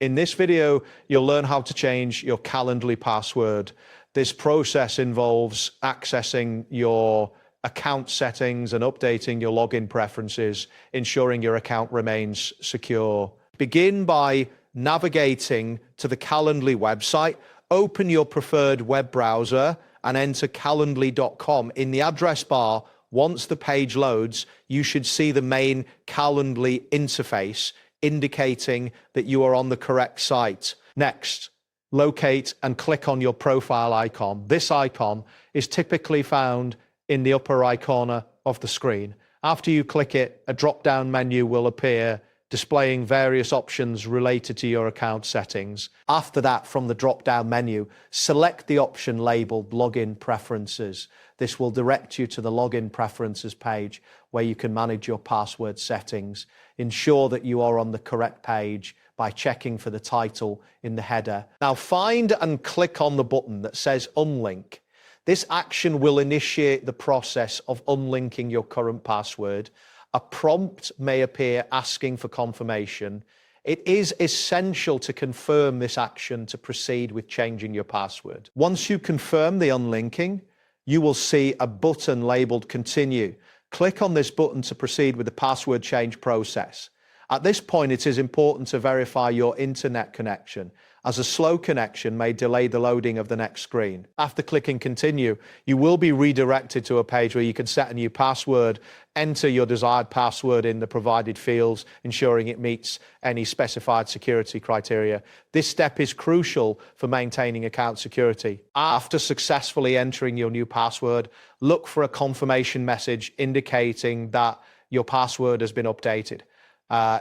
In this video, you'll learn how to change your Calendly password. This process involves accessing your account settings and updating your login preferences, ensuring your account remains secure. Begin by navigating to the Calendly website. Open your preferred web browser and enter calendly.com. In the address bar, once the page loads, you should see the main Calendly interface, indicating that you are on the correct site. Next, locate and click on your profile icon. This icon is typically found in the upper right corner of the screen. After you click it, a drop-down menu will appear displaying various options related to your account settings. After that, from the drop-down menu, select the option labeled Login Preferences. This will direct you to the Login Preferences page where you can manage your password settings. Ensure that you are on the correct page by checking for the title in the header. Now find and click on the button that says Unlink. This action will initiate the process of unlinking your current password. A prompt may appear asking for confirmation. It is essential to confirm this action to proceed with changing your password. Once you confirm the unlinking, you will see a button labeled Continue. Click on this button to proceed with the password change process. At this point, it is important to verify your internet connection, as a slow connection may delay the loading of the next screen. After clicking Continue, you will be redirected to a page where you can set a new password, enter your desired password in the provided fields, ensuring it meets any specified security criteria. This step is crucial for maintaining account security. After successfully entering your new password, look for a confirmation message indicating that your password has been updated.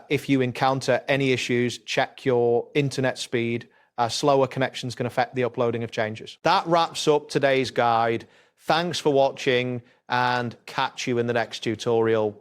If you encounter any issues, check your internet speed. Slower connections can affect the uploading of changes. That wraps up today's guide. Thanks for watching and catch you in the next tutorial.